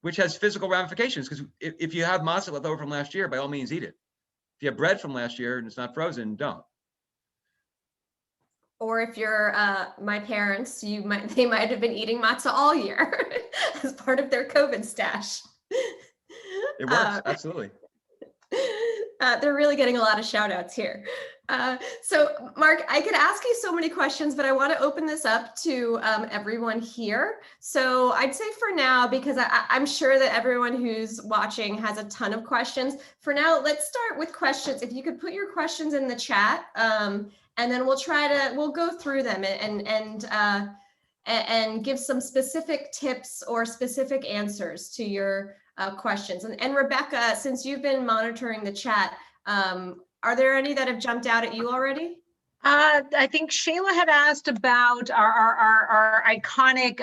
which has physical ramifications. Because if you have matzah left over from last year, by all means, eat it. If you have bread from last year and it's not frozen, don't. Or if you're my parents, they might have been eating matzah all year as part of their COVID stash. It works, absolutely. They're really getting a lot of shout outs here. So Mark, I could ask you so many questions, but I want to open this up to everyone here. So I'd say for now, because I'm sure that everyone who's watching has a ton of questions. For now, let's start with questions. If you could put your questions in the chat, and then we'll go through them and give some specific tips or specific answers to your questions. And Rebecca, since you've been monitoring the chat, are there any that have jumped out at you already? I think Shayla had asked about our iconic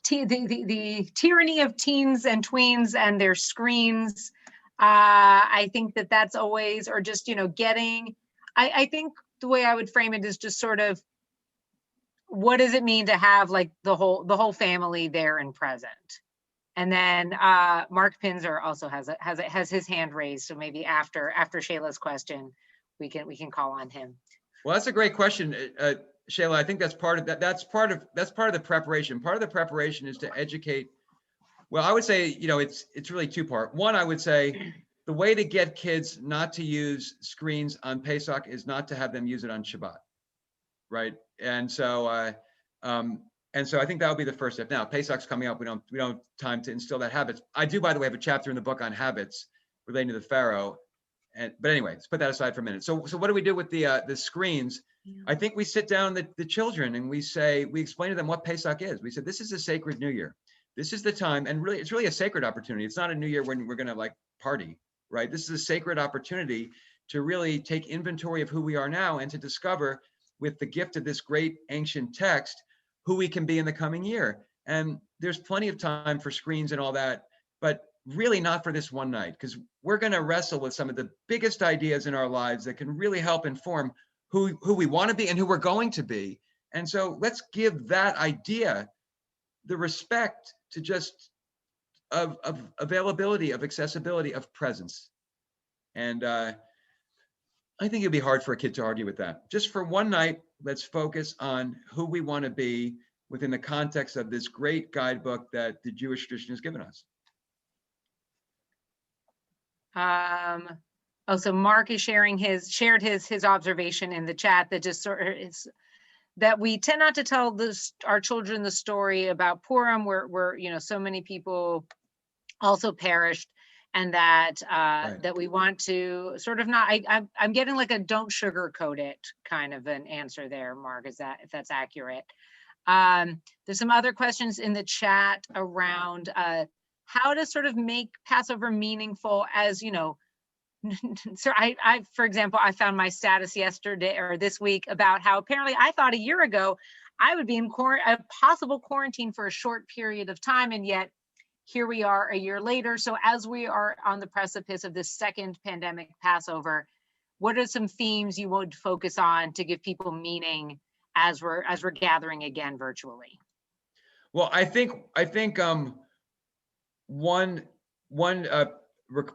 the tyranny of teens and tweens and their screens. I think that's always, or just getting. I think the way I would frame it is just sort of, what does it mean to have like the whole family there and present? And then Mark Pinzer also has his hand raised, so maybe after Shayla's question, we can call on him. Well, that's a great question, Shayla. I think that's part of that. That's part of the preparation. Part of the preparation is to educate. Well, I would say it's really two-part. One, I would say the way to get kids not to use screens on Pesach is not to have them use it on Shabbat, right? And so I think that would be the first step. Now, Pesach's coming up. We don't have time to instill that habits. I do, by the way, have a chapter in the book on habits relating to the Pharaoh. But anyway, let's put that aside for a minute. So what do we do with the screens? Yeah. I think we sit down the children and we explain to them what Pesach is. We said, this is a sacred New Year. This is the time, and really, it's really a sacred opportunity. It's not a New Year when we're going to like party, right? This is a sacred opportunity to really take inventory of who we are now and to discover, with the gift of this great ancient text, who we can be in the coming year. And there's plenty of time for screens and all that, but really not for this one night, because we're going to wrestle with some of the biggest ideas in our lives that can really help inform who we want to be and who we're going to be. And so let's give that idea the respect to just of availability, of accessibility, of presence. And I think it'd be hard for a kid to argue with that. Just for one night, let's focus on who we want to be within the context of this great guidebook that the Jewish tradition has given us. Also, Mark is shared his observation in the chat that just sort of is that we tend not to tell our children the story about Purim, where so many people also perished, and that right. That we want to sort of not. I'm getting like a don't sugarcoat it kind of an answer there, Mark. If that's accurate? There's some other questions in the chat around how to sort of make Passover meaningful, as so for example, I found my status yesterday or this week about how apparently I thought a year ago I would be in a possible quarantine for a short period of time, and yet here we are a year later. So as we are on the precipice of this second pandemic Passover, what are some themes you would focus on to give people meaning as we're gathering again virtually? Well, I think one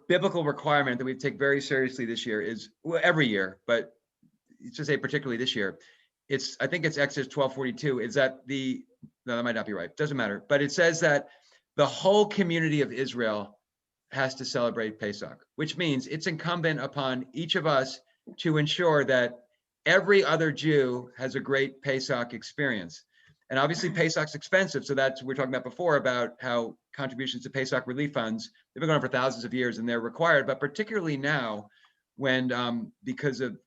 biblical requirement that we take very seriously this year is, well, every year, but to say particularly this year, I think it's Exodus 12:42, is that no, that might not be right, doesn't matter, but it says that the whole community of Israel has to celebrate Pesach, which means it's incumbent upon each of us to ensure that every other Jew has a great Pesach experience. And obviously Pesach's expensive. So we're talking about before about how contributions to Pesach relief funds, they've been going on for thousands of years and they're required, but particularly now when, because of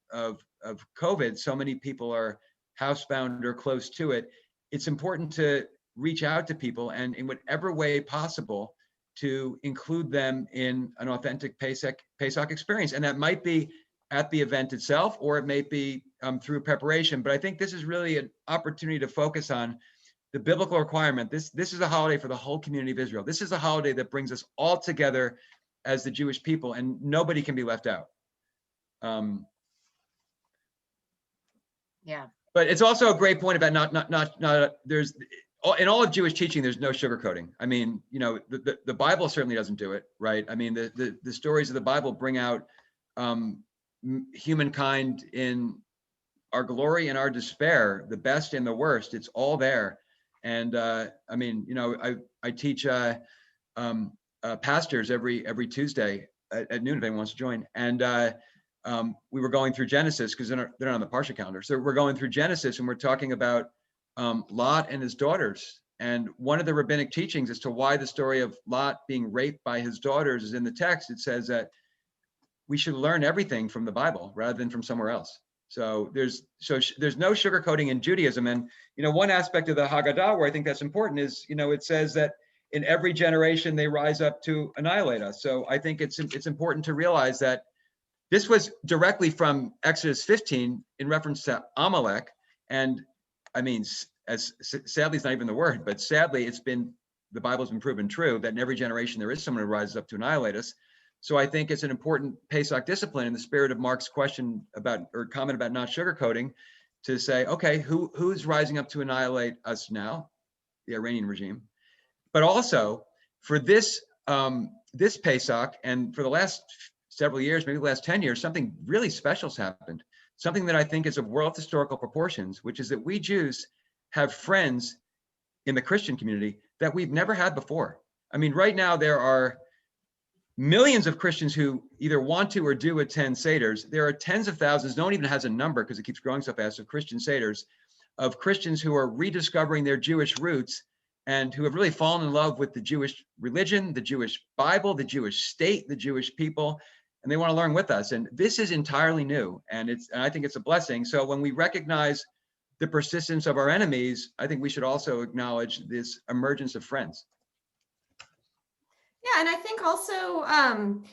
COVID, so many people are housebound or close to it, it's important to reach out to people and in whatever way possible to include them in an authentic Pesach experience. And that might be at the event itself, or it may be through preparation. But I think this is really an opportunity to focus on the biblical requirement. This is a holiday for the whole community of Israel. This is a holiday that brings us all together as the Jewish people, and nobody can be left out. Yeah. But it's also a great point about not there's in all of Jewish teaching, there's no sugarcoating. I mean, the Bible certainly doesn't do it, right? I mean, the stories of the Bible bring out humankind in our glory and our despair, the best and the worst. It's all there. And I mean, I teach pastors every Tuesday at noon if anyone wants to join. And we were going through Genesis because they're not on the Parsha calendar. So we're going through Genesis and we're talking about Lot and his daughters. And one of the rabbinic teachings as to why the story of Lot being raped by his daughters is in the text. It says that we should learn everything from the Bible rather than from somewhere else. So there's no sugarcoating in Judaism. And, one aspect of the Haggadah where I think that's important is, it says that in every generation they rise up to annihilate us. So I think it's important to realize that this was directly from Exodus 15 in reference to Amalek. And I mean, as sadly, it's not even the word, but sadly, the Bible's been proven true that in every generation there is someone who rises up to annihilate us. So I think it's an important Pesach discipline in the spirit of Mark's question or comment about not sugarcoating, to say, okay, who's rising up to annihilate us now? The Iranian regime. But also for this Pesach, and for the last several years, maybe the last 10 years, something really special has happened. Something that I think is of world historical proportions, which is that we Jews have friends in the Christian community that we've never had before. I mean, right now there are millions of Christians who either want to or do attend Seders. There are tens of thousands, no one even has a number because it keeps growing so fast, of Christian Seders, of Christians who are rediscovering their Jewish roots and who have really fallen in love with the Jewish religion, the Jewish Bible, the Jewish state, the Jewish people, and they want to learn with us. And this is entirely new, and I think it's a blessing. So when we recognize the persistence of our enemies, I think we should also acknowledge this emergence of friends. Yeah, and I think also,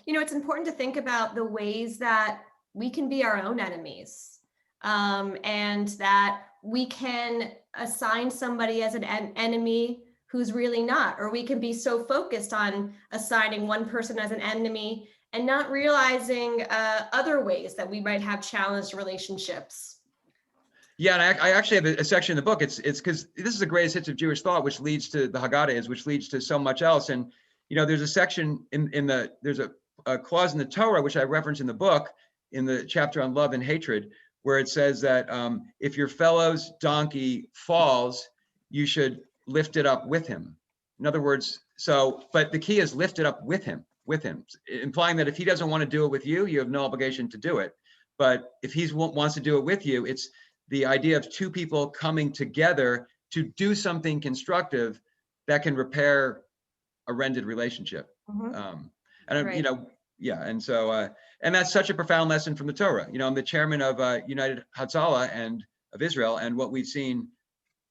it's important to think about the ways that we can be our own enemies, and that we can assign somebody as an enemy who's really not, or we can be so focused on assigning one person as an enemy and not realizing other ways that we might have challenged relationships. Yeah, and I actually have a section in the book. It's because this is the greatest hits of Jewish thought, which leads to the Haggadah, which leads to so much else. And there's a section there's a clause in the Torah, which I reference in the book, in the chapter on love and hatred, where it says that if your fellow's donkey falls, you should lift it up with him. In other words, but the key is lift it up with him, implying that if he doesn't want to do it with you, you have no obligation to do it. But if he wants to do it with you, it's the idea of two people coming together to do something constructive that can repair a rended relationship. Mm-hmm. Right. And so, and that's such a profound lesson from the Torah. I'm the chairman of United Hatzalah and of Israel, and what we've seen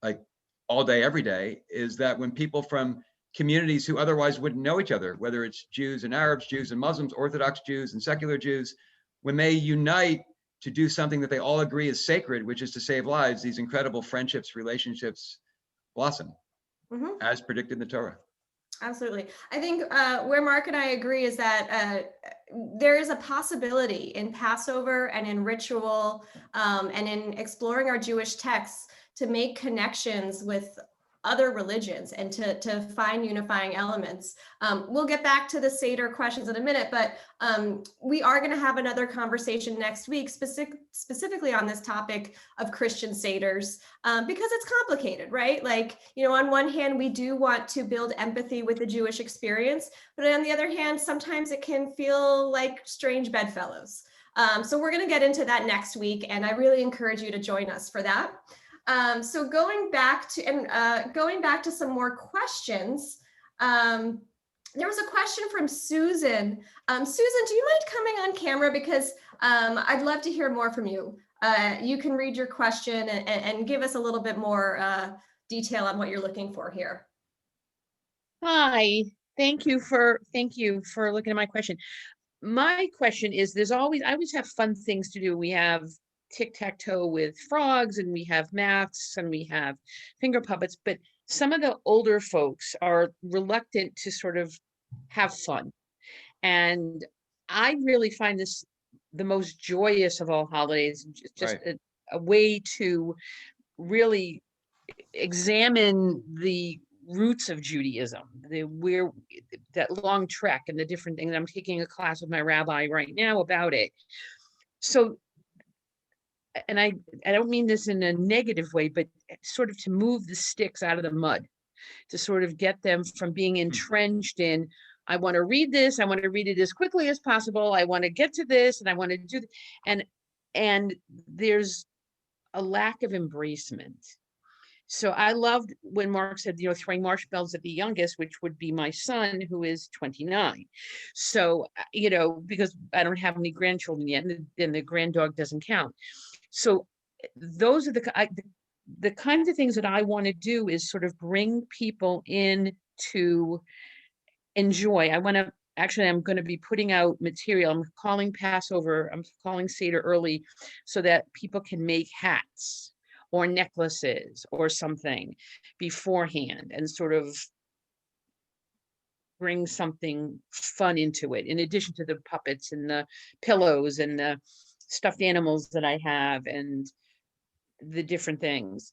like all day, every day, is that when people from communities who otherwise wouldn't know each other, whether it's Jews and Arabs, Jews and Muslims, Orthodox Jews and secular Jews. When they unite to do something that they all agree is sacred, which is to save lives, these incredible friendships, relationships blossom, as predicted in the Torah. Absolutely. I think where Mark and I agree is that there is a possibility in Passover and in ritual and in exploring our Jewish texts to make connections with other religions and to find unifying elements. We'll get back to the Seder questions in a minute, but we are going to have another conversation next week specifically on this topic of Christian Seders because it's complicated, right? Like, you know, on one hand, we do want to build empathy with the Jewish experience, but on the other hand, sometimes it can feel like strange bedfellows. So we're going to get into that next week, and I really encourage you to join us for that. So going back to some more questions, there was a question from Susan. Susan, do you mind coming on camera? Because I'd love to hear more from you. You can read your question and give us a little bit more detail on what you're looking for here. Hi, thank you for looking at my question. My question is, I always have fun things to do. We have tic-tac-toe with frogs, and we have maths, and we have finger puppets, but some of the older folks are reluctant to sort of have fun. And I really find this the most joyous of all holidays, just Right. a way to really examine the roots of Judaism, that long trek and the different things. I'm taking a class with my rabbi right now about it. So, and I don't mean this in a negative way, but sort of to move the sticks out of the mud, to sort of get them from being entrenched in, I want to read this, I want to read it as quickly as possible, I want to get to this, and I want to do and there's a lack of embracement. So I loved when Mark said, throwing marshmallows at the youngest, which would be my son, who is 29. So, because I don't have any grandchildren yet, and the granddog doesn't count. So those are the kinds of things that I want to do, is sort of bring people in to enjoy. I'm going to be putting out material. I'm calling Seder early so that people can make hats or necklaces or something beforehand, and sort of bring something fun into it, in addition to the puppets and the pillows and the stuffed animals that I have and the different things.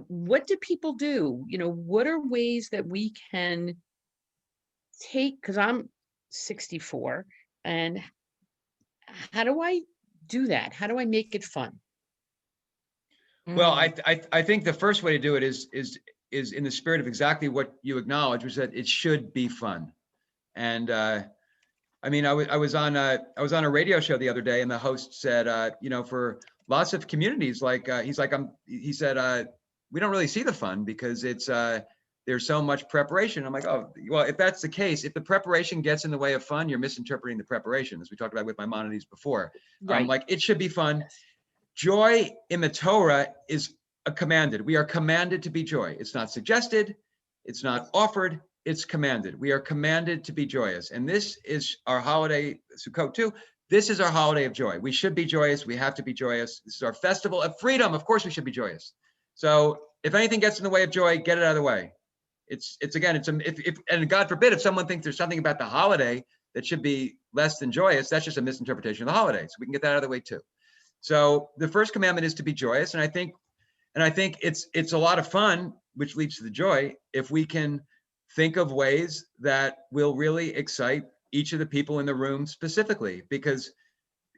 What do people do? What are ways that we can take, because I'm 64, and how do I do that? How do I make it fun? Well, I think the first way to do it is in the spirit of exactly what you acknowledge, which is that it should be fun. And I was on a radio show the other day, and the host said, for lots of communities, he said, we don't really see the fun because there's so much preparation. I'm like, oh, well, if that's the case, if the preparation gets in the way of fun, you're misinterpreting the preparation, as we talked about with Maimonides before. Right. It should be fun. Yes. Joy in the Torah is commanded. We are commanded to be joy. It's not suggested. It's not offered. It's commanded. We are commanded to be joyous. And this is our holiday, Sukkot too. This is our holiday of joy. We should be joyous. We have to be joyous. This is our festival of freedom. Of course we should be joyous. So if anything gets in the way of joy, get it out of the way. And God forbid, if someone thinks there's something about the holiday that should be less than joyous, that's just a misinterpretation of the holiday. So we can get that out of the way too. So the first commandment is to be joyous. And I think it's a lot of fun, which leads to the joy, if we can think of ways that will really excite each of the people in the room specifically. Because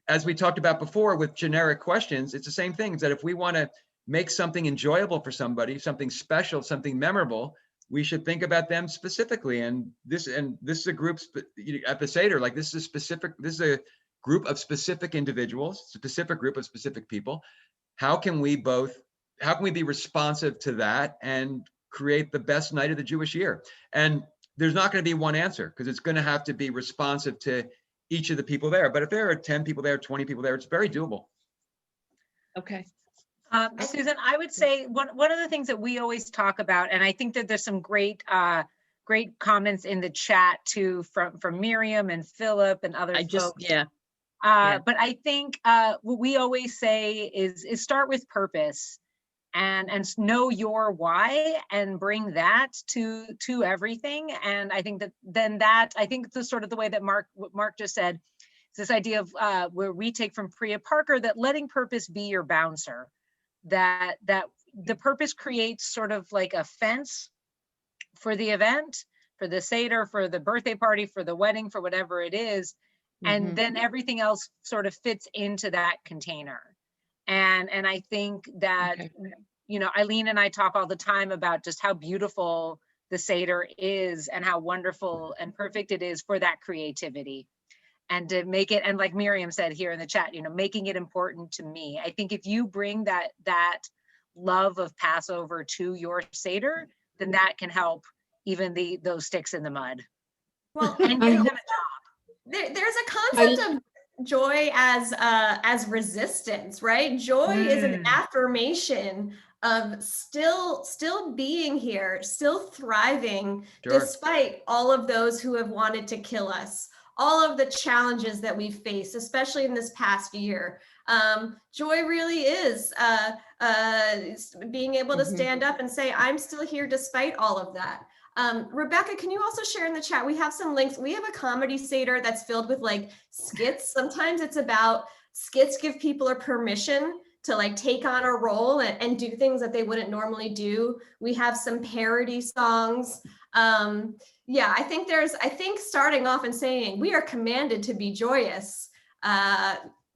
as we talked about before with generic questions, it's the same thing, is that if we want to make something enjoyable for somebody, something special, something memorable, we should think about them specifically. And this is a group at the Seder, this is a group of specific individuals, specific group of specific people. How can we be responsive to that and create the best night of the Jewish year? And there's not going to be one answer, because it's going to have to be responsive to each of the people there. But if there are 10 people there, 20 people there, it's very doable. Okay. Susan, I would say one of the things that we always talk about, and I think that there's some great great comments in the chat too from Miriam and Philip and other folks. Yeah. Yeah. But I think what we always say is start with purpose and know your why and bring that to everything. And I think I think the sort of the way that what Mark just said, this idea of where we take from Priya Parker, that letting purpose be your bouncer, that the purpose creates sort of like a fence for the event, for the Seder, for the birthday party, for the wedding, for whatever it is. And then everything else sort of fits into that container. And I think that, you know, Eileen and I talk all the time about just how beautiful the Seder is and how wonderful and perfect it is for that creativity. And to make it, and like Miriam said here in the chat, you know, making it important to me. I think if you bring that love of Passover to your Seder, then that can help even those sticks in the mud. Well, and give them a job. There's a concept of joy as resistance, right? Joy is an affirmation of still being here, still thriving, despite all of those who have wanted to kill us, all of the challenges that we've faced, especially in this past year. Joy really is being able to stand up and say, I'm still here despite all of that. Rebecca, can you also share in the chat? We have some links. We have a comedy Seder that's filled with like skits. Sometimes it's about skits give people a permission to like take on a role and do things that they wouldn't normally do. We have some parody songs. Yeah, I think starting off and saying we are commanded to be joyous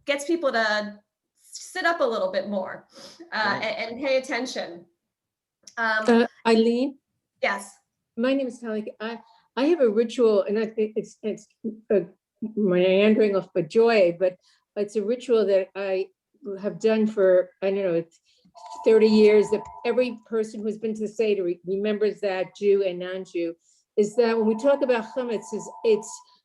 gets people to sit up a little bit more and pay attention. Eileen? Yes. My name is Tali. I have a ritual, and I think it's meandering off of joy, but it's a ritual that I have done for, I don't know, it's 30 years, that every person who's been to the Seder remembers that, Jew and non-Jew, is that when we talk about chametz,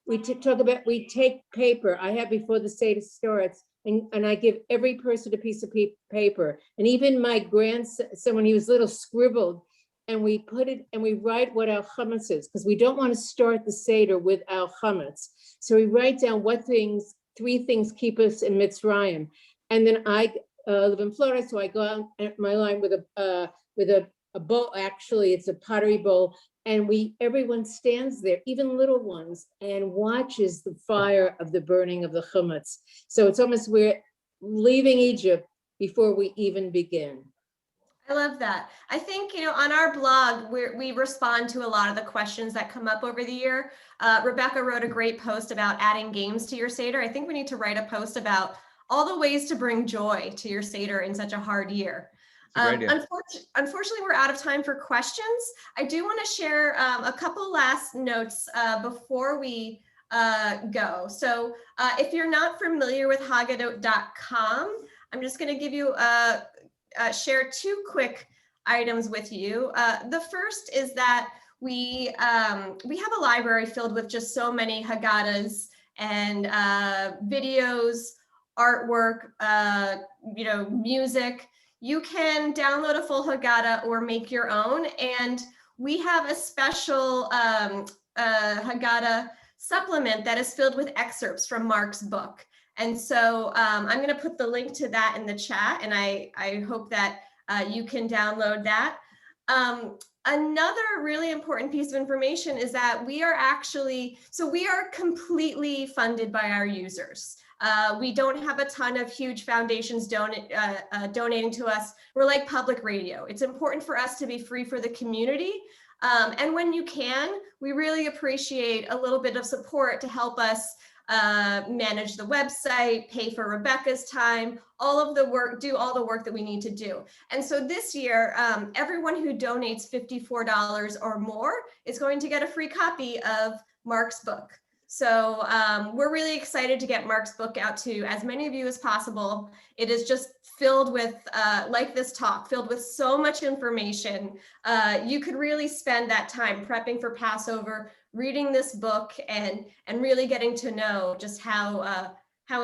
we take paper. I have before the Seder starts, and I give every person a piece of paper. And even my grandson, when he was little, scribbled, and we put it, and we write what our chametz is, because we don't want to start the Seder with our chametz. So we write down what three things keep us in Mitzrayim. And then I live in Florida, so I go out at my line with a bowl. Actually, it's a pottery bowl, and everyone stands there, even little ones, and watches the fire of the burning of the chametz. So it's almost we're leaving Egypt before we even begin. I love that. I think, you know, on our blog, we respond to a lot of the questions that come up over the year. Rebecca wrote a great post about adding games to your Seder. I think we need to write a post about all the ways to bring joy to your Seder in such a hard year. Unfortunately, we're out of time for questions. I do want to share a couple last notes before we go. So if you're not familiar with hagadotcom, I'm just going to give you share two quick items with you. The first is that we have a library filled with just so many Haggadahs and videos, artwork, you know, music. You can download a full Haggadah or make your own. And we have a special Haggadah supplement that is filled with excerpts from Mark's book. And so I'm going to put the link to that in the chat, and I hope that you can download that. Another really important piece of information is that we are completely funded by our users. We don't have a ton of huge foundations donating to us. We're like public radio. It's important for us to be free for the community. And when you can, we really appreciate a little bit of support to help us manage the website, pay for Rebecca's time, do all the work that we need to do. And so this year, everyone who donates $54 or more is going to get a free copy of Mark's book. So we're really excited to get Mark's book out to as many of you as possible. It is just filled with, like this talk, filled with so much information. You could really spend that time prepping for Passover, reading this book, and really getting to know just how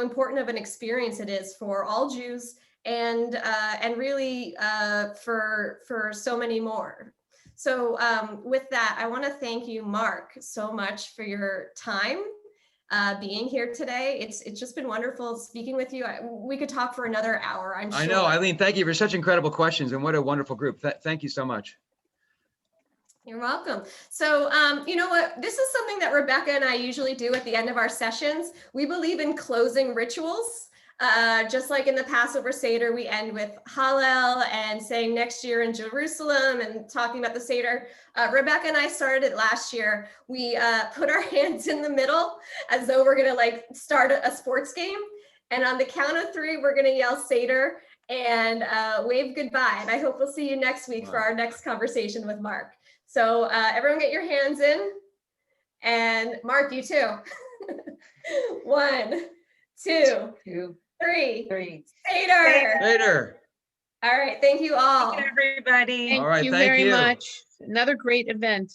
important of an experience it is for all Jews and really for so many more. So with that, I want to thank you, Mark, so much for your time being here today. It's just been wonderful speaking with you. We could talk for another hour, I'm sure. I know, Eileen, thank you for such incredible questions, and what a wonderful group. Thank you so much. You're welcome. So, you know what? This is something that Rebecca and I usually do at the end of our sessions. We believe in closing rituals. Just like in the Passover Seder, we end with Hallel and saying next year in Jerusalem and talking about the Seder. Rebecca and I started it last year. We put our hands in the middle as though we're gonna like start a sports game. And on the count of 3, we're gonna yell Seder and wave goodbye. And I hope we'll see you next week for our next conversation with Mark. So everyone get your hands in, and Mark, you too. 1, 2, 3. Seder. Later. All right. Thank you all. Thank you, everybody. Thank All right, you thank very you. much. Another great event.